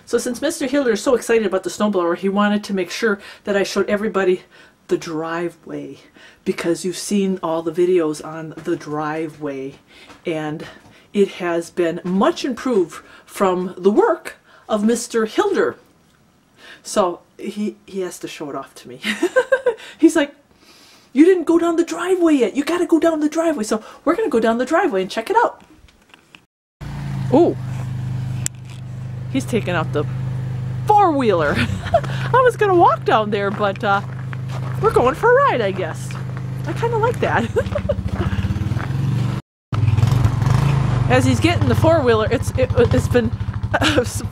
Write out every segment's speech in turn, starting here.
So since Mr. Hilder is so excited about the snowblower, he wanted to make sure that I showed everybody the driveway, because you've seen all the videos on the driveway, and it has been much improved from the work of Mr. Hilder. So he has to show it off to me. He's like, you didn't go down the driveway yet. You got to go down the driveway. So we're going to go down the driveway and check it out. Oh, he's taking out the four-wheeler. I was going to walk down there, but we're going for a ride, I guess. I kind of like that. As he's getting the four-wheeler, it's been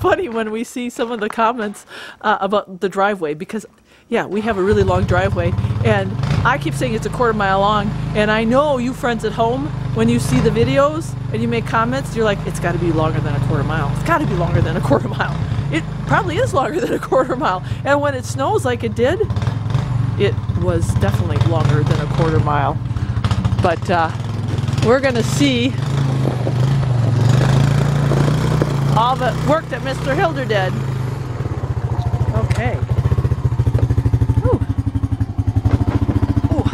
funny when we see some of the comments about the driveway, because yeah, we have a really long driveway, and I keep saying it's a quarter-mile long, and I know you friends at home, when you see the videos and you make comments, you're like, it's got to be longer than a quarter mile. It's got to be longer than a quarter mile. It probably is longer than a quarter mile, and when it snows like it did, it was definitely longer than a quarter mile. But we're gonna see all the work that Mr. Hilder did. Okay. Ooh. Ooh.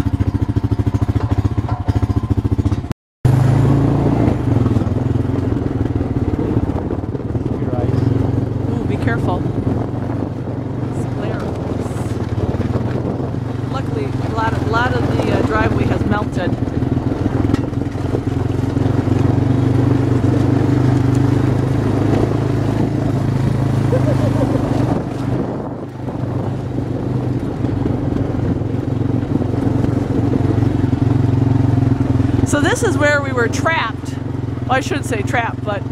Ooh, be careful. Luckily, a lot of the driveway has melted. So this is where we were trapped. Well, I shouldn't say trapped, but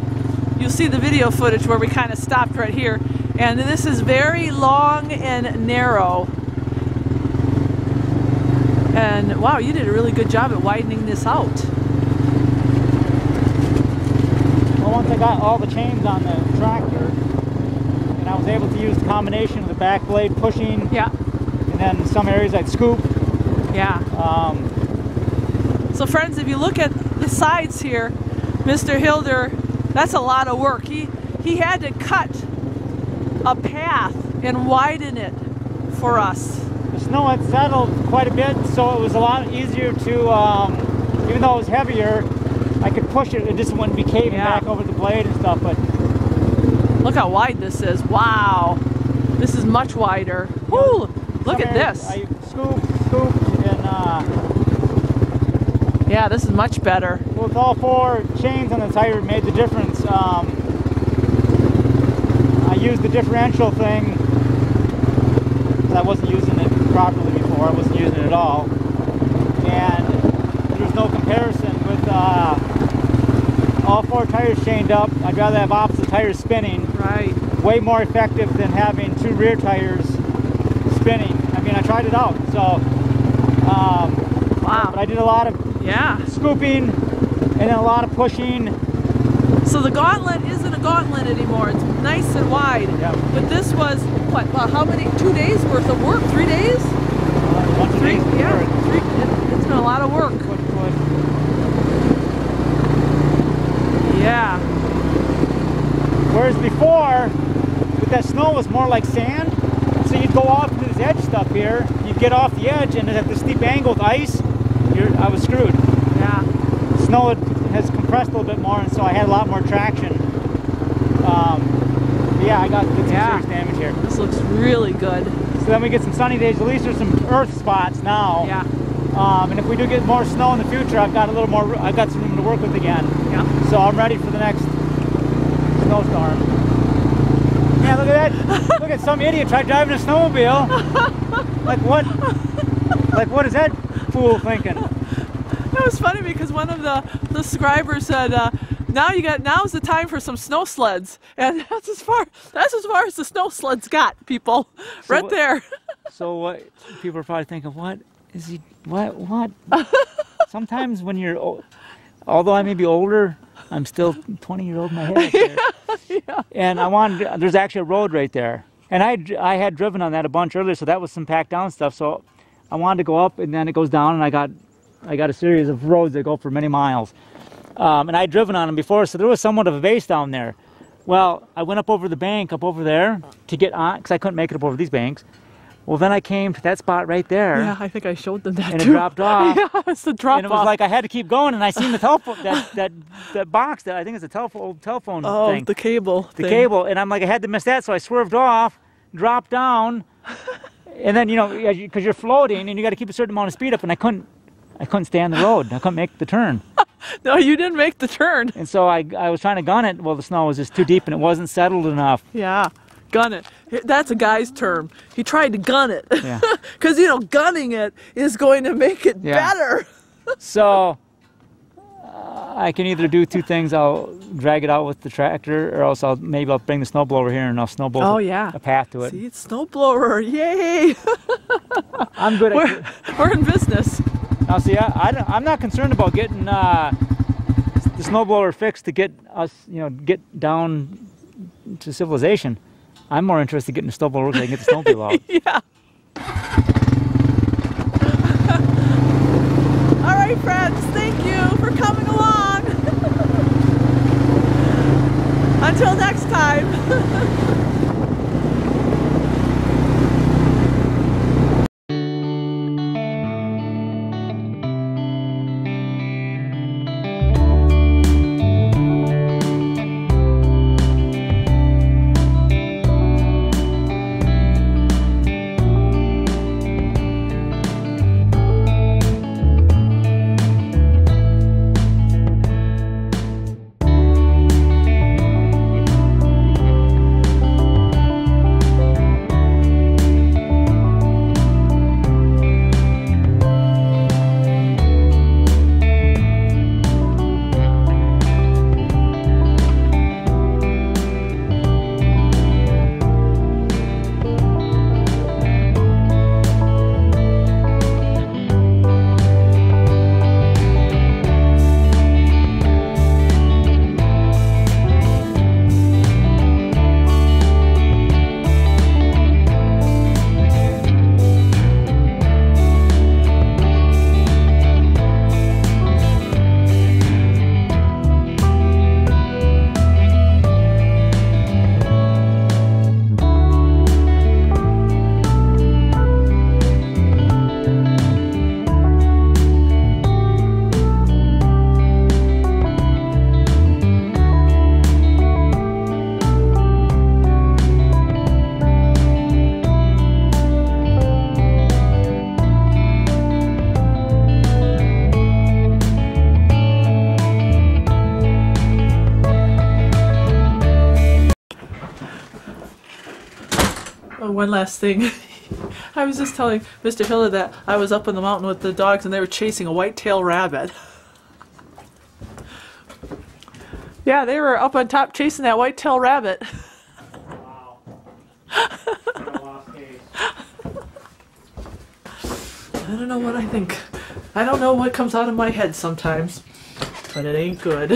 you'll see the video footage where we kind of stopped right here. And this is very long and narrow. And wow, you did a really good job at widening this out. Well, once I got all the chains on the tractor, and I was able to use the combination of the back blade pushing, yeah, and then in some areas I'd scoop. Yeah. So friends, if you look at the sides here, Mr. Hilder, that's a lot of work. He had to cut a path and widen it for us. The snow had settled quite a bit, so it was a lot easier to, even though it was heavier, I could push it. It just wouldn't be caving back over the blade and stuff. But look how wide this is. Wow. This is much wider. Woo! Look at this. I scooped, and yeah, this is much better. With all four chains on the tire, it made the difference. I used the differential thing. I wasn't using it properly before. I wasn't using it at all. And there's no comparison with all four tires chained up. I'd rather have opposite tires spinning. Right. Way more effective than having two rear tires spinning. I mean, I tried it out. So, wow. But I did a lot of scooping and then a lot of pushing. So the gauntlet isn't a gauntlet anymore. It's nice and wide. Yep. But this was, what, well, how many, 2 days worth of work? 3 days? 3 days. Yeah. It's been a lot of work. Yeah. Whereas before, with that snow, it was more like sand. So you'd go off to this edge stuff here, you'd get off the edge, and at the steep angle with ice, I was screwed. Yeah. Snow has compressed a little bit more, and so I had a lot more traction. Yeah, I got some serious damage here. This looks really good. So then we get some sunny days. At least there's some earth spots now. Yeah. And if we do get more snow in the future, I've got a little more. I've got some room to work with again. Yeah. So I'm ready for the next snowstorm. Yeah, look at that. Look at some idiot tried driving a snowmobile. Like what? Like what is that fool thinking? That was funny because one of the subscribers said, now's the time for some snow sleds, and that's as far as the snow sleds got, people. So right there. So what? People are probably thinking, what is he? What? Sometimes when you're, although I may be older, I'm still 20-year-old in my head. Up there. Yeah. And there's actually a road right there, and I had driven on that a bunch earlier, so that was some packed down stuff. So I wanted to go up, and then it goes down, and I got a series of roads that go for many miles. And I'd driven on them before, so there was somewhat of a base down there. Well, I went up over the bank, up over there, to get on, because I couldn't make it up over these banks. Well, then I came to that spot right there. Yeah, I think I showed them that and too. It dropped off. Yeah, it's the drop off. And it was like I had to keep going, and I seen the telephone, that box, that I think it's a old telephone thing. Oh, the cable. The cable, and I'm like, I had to miss that, so I swerved off, dropped down, and then, you know, because you're floating, and you got to keep a certain amount of speed up, and I couldn't stay on the road. I couldn't make the turn. No, you didn't make the turn. And so I was trying to gun it. Well, the snow was just too deep, and it wasn't settled enough. Yeah. Gun it. That's a guy's term. He tried to gun it. Yeah. Because, you know, gunning it is going to make it better. So I can either do two things. I'll drag it out with the tractor, or else maybe I'll bring the snowblower here and I'll snowblow a path to it. See, it's snowblower. Yay. I'm good at we're in business. Now, see, I'm not concerned about getting the snowblower fixed to get us, you know, get down to civilization. I'm more interested in getting the snowblower so I can get the snowmobile out. Yeah. All right, friends, thank you for coming along. Until next time. Oh, one last thing. I was just telling Mr. Hilder that I was up on the mountain with the dogs and they were chasing a white-tailed rabbit. Yeah, they were up on top chasing that white-tailed rabbit. Wow. I don't know what I think. I don't know what comes out of my head sometimes, but it ain't good.